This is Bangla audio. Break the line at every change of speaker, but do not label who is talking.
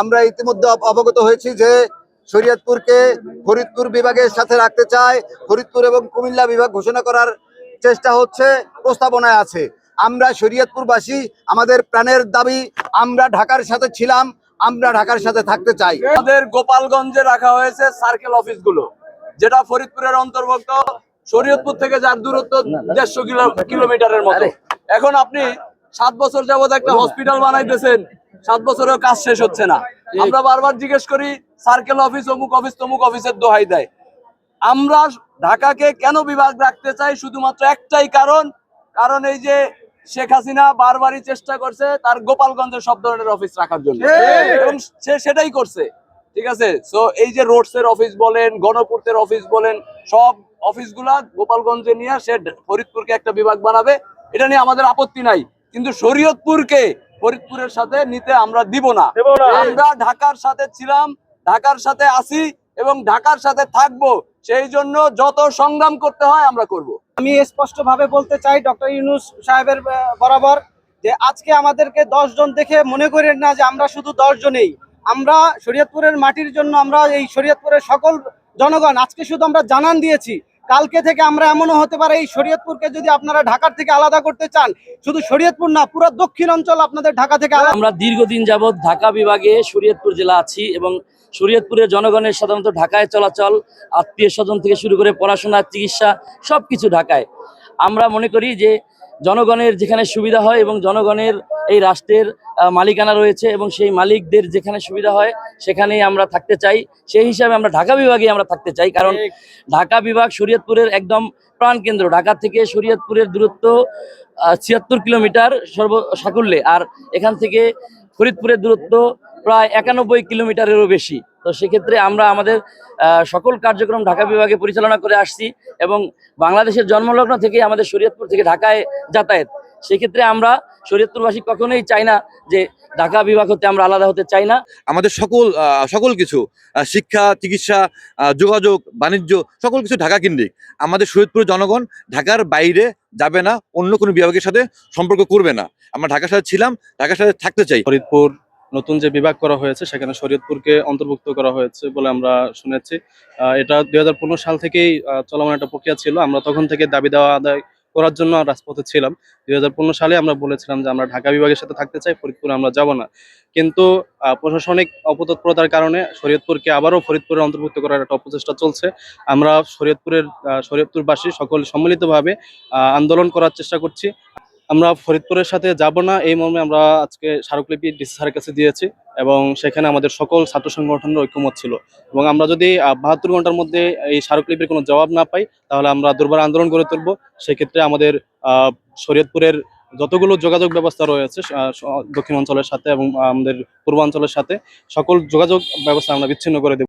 আমরা ইতিমধ্যে অবগত হয়েছি যে শরীয়তপুরকে ফরিদপুর বিভাগের সাথে রাখতে চায়, ফরিদপুর এবং কুমিল্লা বিভাগ ঘোষণা করার চেষ্টা হচ্ছে, প্রস্তাবনায় আছে। আমরা শরীয়তপুরবাসী, আমাদের প্রাণের দাবি, আমরা ঢাকার সাথে ছিলাম, আমরা ঢাকার সাথে থাকতে চাই।
আমাদের গোপালগঞ্জে রাখা হয়েছে সার্কেল অফিসগুলো, যেটা ফরিদপুরের অন্তর্ভুক্ত। শরীয়তপুর থেকে যার দূরত্ব 150 কিলোমিটারের মতো। এখন আপনি 7 বছর যাবত একটা হসপিটাল বানাইতেছেন, 7 বছরেও কাজ শেষ হচ্ছে না। আমরা বারবার জিজ্ঞেস করি, সার্কেল অফিস অমুক অফিস তমুক অফিসের দোহাই দেয়। আমরা ঢাকাকে কেন বিভাগ রাখতে চাই শুধুমাত্র একটাই কারণ এই যে শেখ হাসিনা বারবারই চেষ্টা করছে তার গোপালগঞ্জে সব ধরনের অফিস রাখার জন্য, এবং সে সেটাই করছে। ঠিক আছে, সো এই যে রোডসের অফিস বলেন, গণপূর্তের অফিস বলেন, সব অফিসগুলা গোপালগঞ্জে নিয়ে সে ফরিদপুরকে একটা বিভাগ বানাবে, এটা নিয়ে আমাদের আপত্তি নাই। কিন্তু শরীয়তপুরকে ফরিদপুরের সাথে নিতে আমরা দিব না। আমরা ঢাকার সাথে ছিলাম, ঢাকার সাথে আছি এবং ঢাকার সাথে থাকবো। সেই জন্য যত সংগ্রাম করতে হয় আমরা করব।
আমি স্পষ্টভাবে বলতে চাই ডক্টর ইউনূস সাহেবের বরাবর যে আজকে আমাদেরকে 10 জন দেখে মনে করেন না যে আমরা শুধু 10 জনেই। আমরা শরীয়তপুরের মাটির জন্য, আমরা এই শরীয়তপুরের সকল জনগণ আজকে শুধু আমরা জানান দিয়েছি। কালকে থেকে আমরা এমনও হতে পারে এই শরীয়তপুরকে যদি আপনারা ঢাকার থেকে আলাদা করতে চান, শুধু শরীয়তপুর না, পুরো দক্ষিণ অঞ্চল আপনাদের ঢাকা থেকে আলাদা।
আমরা দীর্ঘদিন যাবৎ ঢাকা বিভাগে শরীয়তপুর জেলা আছি এবং শরীয়তপুরের জনগণের সাধারণত ঢাকায় চলাচল, আত্মীয় স্বজন থেকে শুরু করে পড়াশোনা, চিকিৎসা সবকিছু ঢাকায়। আমরা মনে করি যে জনগণের যেখানে সুবিধা হয় এবং জনগণের এই রাষ্ট্রের মালিকানা রয়েছে এবং সেই মালিকদের যেখানে সুবিধা হয় সেখানেই আমরা থাকতে চাই। সেই হিসাবে আমরা ঢাকা বিভাগে আমরা থাকতে চাই, কারণ ঢাকা বিভাগ শরীয়তপুরের একদম প্রাণকেন্দ্র। ঢাকা থেকে শরীয়তপুরের দূরত্ব 76 কিলোমিটার সাকুল্যে, আর এখান থেকে ফরিদপুরের দূরত্ব প্রায় 91 কিলোমিটারেরও বেশি। তো সেক্ষেত্রে আমরা আমাদের সকল কার্যক্রম ঢাকা বিভাগে পরিচালনা করে আসছি এবং বাংলাদেশের জন্মলগ্ন থেকে আমাদের শরীয়তপুর থেকে ঢাকায় যাতায়াত। সেক্ষেত্রে আমরা শরীয়তপুরবাসী কখনোই চাই না যে ঢাকা বিভাগ হতে আমরা আলাদা হতে চাই না।
আমাদের সকল কিছু শিক্ষা, চিকিৎসা, যোগাযোগ, বাণিজ্য সকল কিছু ঢাকা কেন্দ্রিক। আমাদের শরীয়তপুরের জনগণ ঢাকার বাইরে যাবে না, অন্য কোনো বিভাগের সাথে সম্পর্ক করবে না। আমরা ঢাকার সাথে ছিলাম, ঢাকার সাথে থাকতে চাই।
ফরিদপুর নতুন যে বিভাগ করা হয়েছে সেখানে শরীয়তপুরকে অন্তর্ভুক্ত করা হয়েছে বলে আমরা শুনেছি। এটা 2015 সাল থেকেই চলমান একটা প্রক্রিয়া ছিল। আমরা তখন থেকে দাবি দেওয়া আদায় করার জন্য রাজপথে ছিলাম। 2015 সালে আমরা বলেছিলাম যে আমরা ঢাকা বিভাগের সাথে থাকতে চাই, ফরিদপুরে আমরা যাব না। কিন্তু প্রশাসনিক অপতৎপরতার কারণে শরীয়তপুরকে আবারও ফরিদপুরে অন্তর্ভুক্ত করার একটা অপচেষ্টা চলছে। আমরা শরীয়তপুরবাসী সকল সম্মিলিতভাবে আন্দোলন করার চেষ্টা করছি। আমরা ফরিদপুরের সাথে যাব না এই মর্মে আমরা আজকে স্মারকলিপি ডিসি স্যারের কাছে দিয়েছি এবং সেখানে আমাদের সকল ছাত্র সংগঠনের ঐক্যমত ছিল। এবং আমরা যদি 72 ঘন্টার মধ্যে এই স্মারকলিপির কোনো জবাব না পাই তাহলে আমরা দুর্বার আন্দোলন গড়ে তুলব। সেক্ষেত্রে আমাদের শরীয়তপুরের যতগুলো যোগাযোগ ব্যবস্থা রয়েছে দক্ষিণ অঞ্চলের সাথে এবং আমাদের পূর্বাঞ্চলের সাথে সকল যোগাযোগ ব্যবস্থা আমরা বিচ্ছিন্ন করে দেব।